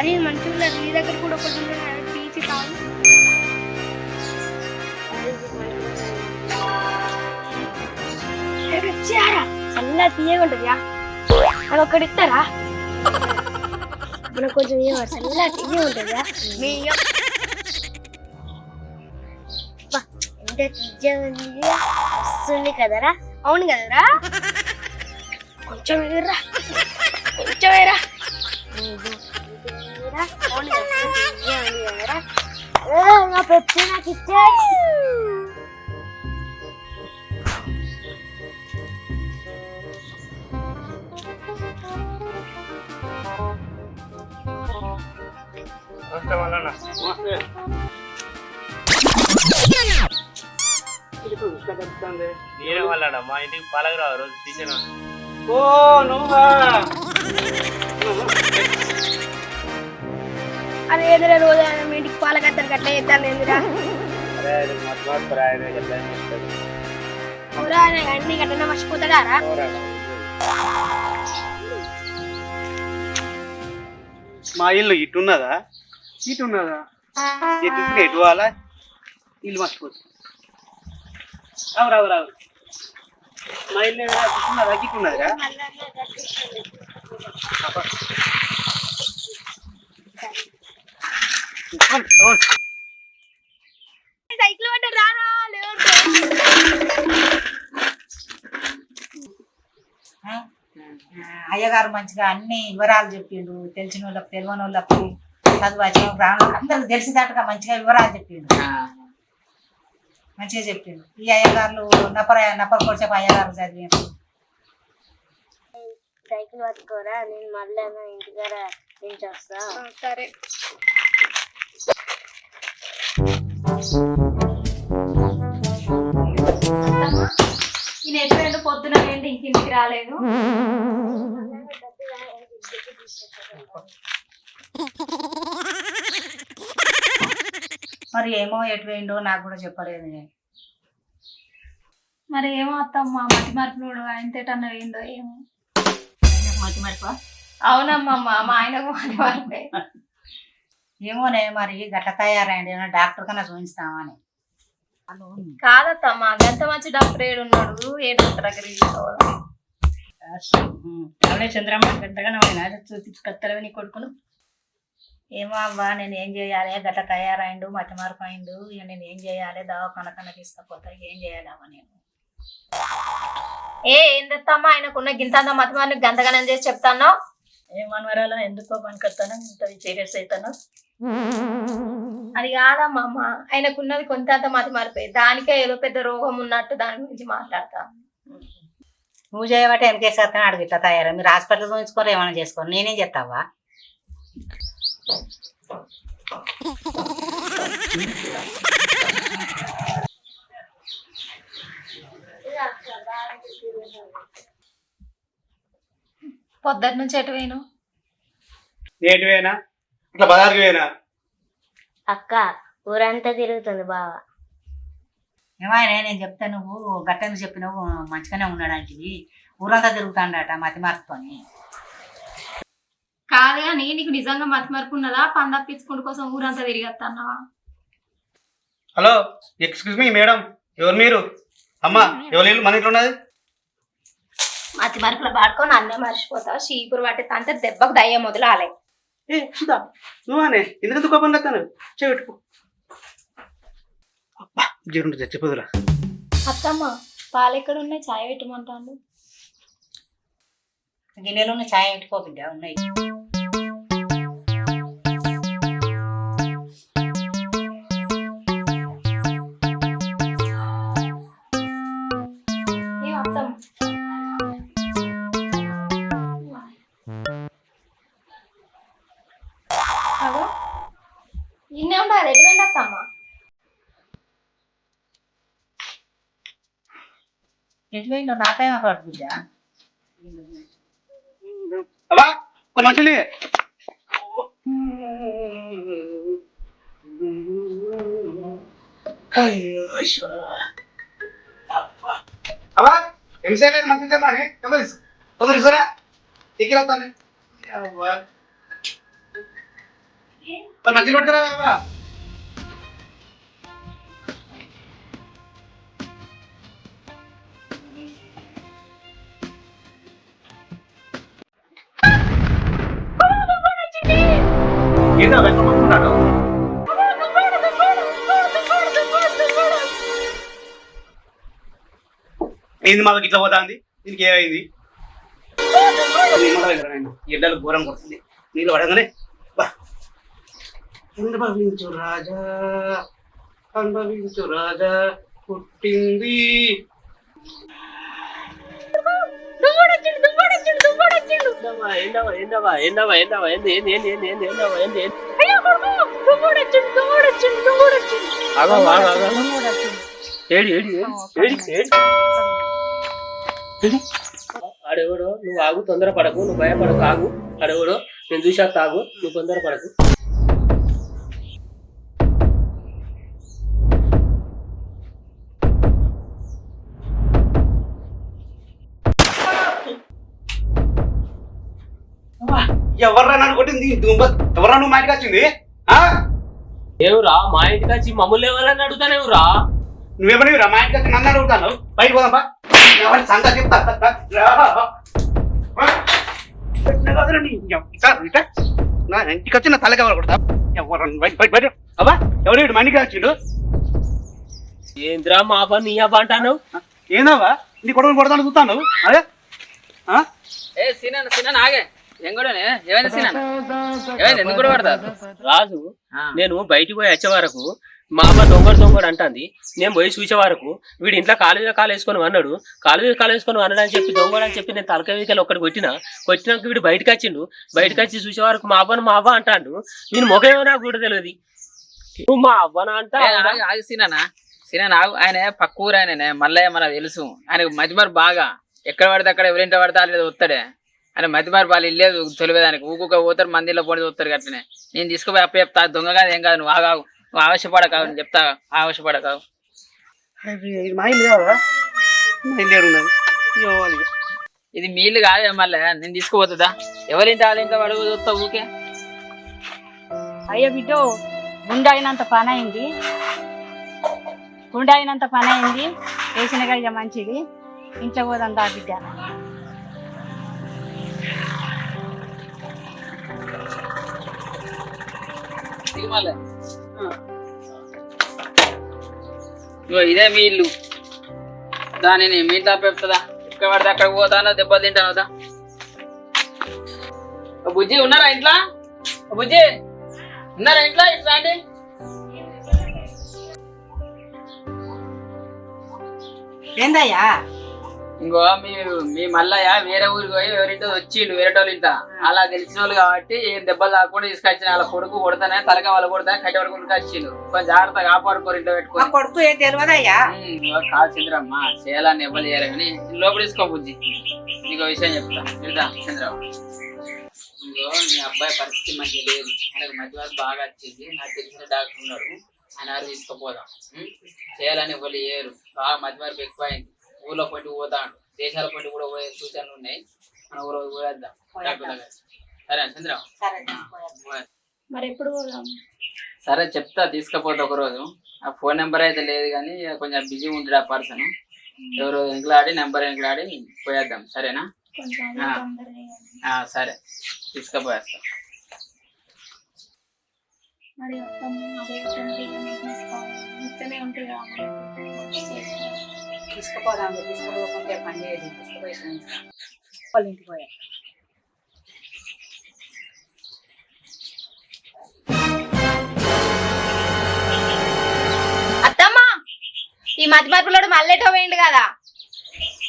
Daddy మంచిగా ఉన్నది నీ దగ్గర కూడా ఒకటి తీసి తాగు. చల్ల తీయగా ఉంటుందా అది ఒక్కటి ఇస్తారా మనకు కొంచెం చల్ల తీయ ఉంటుందా మీ ఎంత తీయ వస్తుంది కదరా. అవును కదరా కొంచెం ఎదురా కొంచెం ఎరా అవును కదరా నా పెట్టి నాకు ఇచ్చే నేనే వాళ్ళడా మా ఇంటికి పలకరా రోజు సీజన్. ఓ నువ్వా అది ఎదురా రోజు ఆయన మీ ఇంటికి పాలకత్తరికి అట్లా చేస్తాను ఎందురా అన్ని గట్లనే మర్చిపోతాడారా. మా ఇల్లు ఇటున్నదా ఇటున్నదా ఎటు ఎటు వాళ్ళ ఇల్లు మర్చిపోతుంది. రావు రావు రావు మా ఇల్లు ఇటున్నదా గిట్టున్నదిరా. సైకిల్ పట్ట రారా అయ్యగారు మంచిగా అన్ని వివరాలు చెప్పిండు. తెలిసిన వాళ్ళకి తెలియని వాళ్ళకి చదువు వచ్చిన గ్రామంలో అందరికి తెలిసేటట్టుగా మంచిగా వివరాలు చెప్పిండు. మంచిగా చెప్పిండు. ఈ అయ్యగారులు నపర కొడిసేపు అయ్యగారు చదివిండు. సైకిల్ పట్టుకోరా నేను మళ్ళీ ఇంటికాడ నుంచి వస్తా. సరే ఈ నెట్టు పొద్దున ఏంటి ఇంటికి రాలేదు. మరి ఏమో ఎటు పోయిండో నాకు కూడా చెప్పలేదు. మరి ఏమో అత్తమ్మ మట్టి మార్పులు ఆయన తేటన్న వేయిండో ఏమో. మతి మరిపా అవునమ్మా మా ఆయనకు మట్టి మార్పే. ఏమోనే మరి గట్ల తయారైంది డాక్టర్ కన్నా చూపిస్తామని. కాదత్తమ్మా గంత మంచి డాక్టర్ ఏడు ఉన్నాడు ఏ డాక్టర్ దగ్గర అవునే చంద్రమ్మ గంటగానే తీసుకొస్తారని నీ కొడుకును. ఏమో అవ్వా నేను ఏం చేయాలి గట్ల తయారైండు మతి మార్పు అయిండు ఇక నేను ఏం చేయాలి దవాఖాన కన్నా తీసుకపోతా ఏం చేయాలమ్మా నేను. ఏందత్తమ్మా ఆయనకున్న గింతంత మతి మార్పు గంతగానం చేసి చెప్తాను. ఏమనవరాలో ఎందుకో పనికొస్తాను ఇంత సీరియస్ అవుతాను. అది కాదమ్మా అమ్మ ఆయనకున్నది కొంత మతి మార్పే దానికే ఏదో పెద్ద రోగం ఉన్నట్టు దాని గురించి మాట్లాడతా. నువ్వు చేయబట్టే ఎంకేసేస్తాను అడుగు ఇట్లా తయారు మీరు హాస్పిటల్ చూపించుకోరు ఏమైనా చేసుకోరు నేనేం చెప్తావా. పొద్దుటి నుంచి ఎటు వేను ఏటివేనా ఇట్లా బజార్కి వేనా. అక్క ఊరంతా తిరుగుతుంది బావ. ఏమైనా నేను చెప్తా నువ్వు గట్టని చెప్పినవు మంచిగానే ఉన్నాడంటివి ఊరంతా తిరుగుతాడట మతి మార్పుతోని. కాదు కానీ నీకు నిజంగా మతి మార్పు ఉన్నదా పని తప్పించుకుంటు కోసం ఊరంతా తిరిగేస్తాన్నావా. హలో ఎక్స్క్యూజ్ మీ మేడం ఎవరు మీరు. అమ్మా ఎవరు ఇల్లు మన ఇంట్లో ఉన్నది. మతి మార్పులో పాడుకొని అన్నే మర్చిపోతావు చీపురు పట్టే తంటే దెబ్బకు దయ్యం మొదలాలే. ఏ సుధా నువ్వానే ఎందుకంత కోపం లేస్తాను చెవిట్టుకో అబ్బా జరుంటు చచ్చిపోదురా. అత్తమ్మ పాలు ఎక్కడ ఉన్నాయి చాయ్ పెట్టమంటాను. గిన్నెలో ఉన్న ఛాయ్ పెట్టుకో బిడ్డ ఉన్నాయి. ఇన్నే ఉండాలి ఎటువంటి అత్తమ్మ ఎటు పోయిందో నాకేం అక్కడ బిడ్డ. అబ్బా కొన్ని మనుషులు అబ్బా ఎంతసేపు మంచి చెప్పాలి తొందర తొందర ఎక్కిరవుతాను. మంచిగా పట్టుకురా. ఏంటో వెతుకుంటున్నాడు. ఏంది మాకు ఇట్లా పోతా ఉంది, దీనికి ఏమైంది? ఎండలు ఘోరం కొడుతుంది, నీళ్ళు పడగానే అనుభవించు రాజా అనుభవించు రాజా పుట్టింది. ఆడెవడో నువ్వు ఆగు, తొందర పడకు, నువ్వు భయపడకు, ఆగు. ఆడెవడో నేను చూసా, తాగు, నువ్వు తొందర పడకు. ఎవర్రా నన్ను కొట్టింది? ఎవర్రా నువ్వు మా ఇంటికి వచ్చింది? ఏవురా మా ఇంటికి వచ్చి మమ్మల్ని ఎవరని అడుగుతానేవురా? నువ్వేమని మా ఇంటికి వచ్చి నన్ను అడుగుతాను? బయట పోదాంపా, సంత చెప్తా. నా ఇంటికి వచ్చి నా తలకి ఎవరు కొడతా? బయట అబ్బా, ఎవరు మా ఇంటికి వచ్చిండు? ఏంద్రా మా పని నీ అబ్బా అంటాను? ఏందవ్వా నీ కొడుకుని కొడతాను చూస్తాను? అదే రాజు, నేను బయటికి పోయి వచ్చే వరకు మా అమ్మ దొంగడు అంటుంది. నేను పోయి చూసే వరకు వీడు ఇంట్లో కాలేజీలో కాలు వేసుకొని అన్నాడు. కాలు వేసుకొని అన్నాడు అని చెప్పి దొంగడు అని చెప్పి నేను తలకాయ వీకలు ఒక్కటి కొట్టినాక వీడు బయటకు వచ్చిండు. బయటకు వచ్చి చూసే వరకు మా అవ్వ అంటాడు. నేను మొగేమో నాకు కూడా తెలియదు. నువ్వు మా అవ్వనా అంటా? ఆయన పక్క ఊరు ఆయన మల్లయ్య మనకు తెలుసు. ఆయన మధ్యమారు బాగా ఎక్కడ పడితే అక్కడ ఎవరింట పడితే అనేది వస్తాడే. ఆయన మధ్యమారు వాళ్ళు ఇల్లేదు తొలివేదానికి ఊకుక పోతారు, మందిలో పొడి వస్తారు. అట్లనే నేను తీసుకుపోయి అప్పు చెప్తా. దొంగ కాదు ఏం కాదు, నువ్వు ఆగావు, నువ్వు ఆవశ్యపడకావు, నేను చెప్తా ఆవశ్యపడకావు. మా ఇల్లు కాదా? మా ఇల్లు ఏడున్నది? ఇది మీ ఇల్లు కాదే మళ్ళీ, నేను తీసుకుపోతుందా? ఎవరింటి వాళ్ళింట్లో వాడు వస్తా ఊకే. అయ్యో బిడ్డో, గుండె అయినంత పని అయింది, వేసినగా ఇక మంచిది. ఇంట్లో పోదంతా బిడ్డ. ఇదే మీ ఇల్లు, దానిని మీ ఇంట్లో పెడుతుందా? ఎక్కడ పడితే అక్కడ పోతానో దెబ్బలు తింటానోదా? బుజ్జి ఉన్నారా ఇంట్లో? బుజ్జి ఉన్నారా ఇంట్లో? ఇట్లా అండి. ఏందయ్యా? ఇంకో మీ మల్లయ్య వేరే ఊరికి పోయి ఎవరింటో వచ్చిండు, వేరేటోళ్ళు ఇంట. అలా తెలిసిన వాళ్ళు కాబట్టి ఏం దెబ్బలు తాకుండా తీసుకొచ్చిన. వాళ్ళ కొడుకు కొడతానే, తలక వాళ్ళు కొడతానే కట్టి పడుకుంటూ వచ్చిండు. కొంచెం జాగ్రత్తగా కాపాడుకోరు, ఇంట్లో పెట్టుకో. కొడుకు ఏం తెలియదయ్యా? కాదు చంద్రమ్మ, చేయాలని ఇబ్బంది చేయాలి కానీ లోపల తీసుకో బుజ్జి. నీకు విషయం చెప్తా చెప్తా చంద్రమ్మ. ఇంకో మీ అబ్బాయి పరిస్థితి మంచిగా లేదు, ఆయనకు మధ్య వరకు బాగా వచ్చింది. నాకు తెలిసిన డాక్టర్ ఉన్నాడు, ఆయన వారు తీసుకుపోదాం. చేయాలని ఇవ్వలు ఏరు, బాగా మధ్య వరకు ఎక్కువైంది. ఊళ్ళో పట్టి పోతాడు, దేశాల పట్టి కూడా పోయే సూచనలు ఉన్నాయి. మన ఊరు పోయేద్దాం డాక్టర్ దగ్గర. సరే చంద్ర, మరి ఎప్పుడు పోదాం? సరే చెప్తా, తీసుకపోతే ఒకరోజు. ఆ ఫోన్ నెంబర్ అయితే లేదు కానీ కొంచెం బిజీ ఉంటాడు ఆ పర్సన్. ఎవరు ఎంకలాడి నెంబర్ ఎంకలాడి పోయేద్దాం, సరేనా? సరే తీసుకుపోయేస్తా. తీసుకుపోదాం, తీసుకుపోకుంటే పని చేయదు. తీసుకుపోయి వాళ్ళ ఇంటికి పోయా. అత్తమ్మ, ఈ మధ్య మార్పులో మళ్ళేటో వేయండి కదా.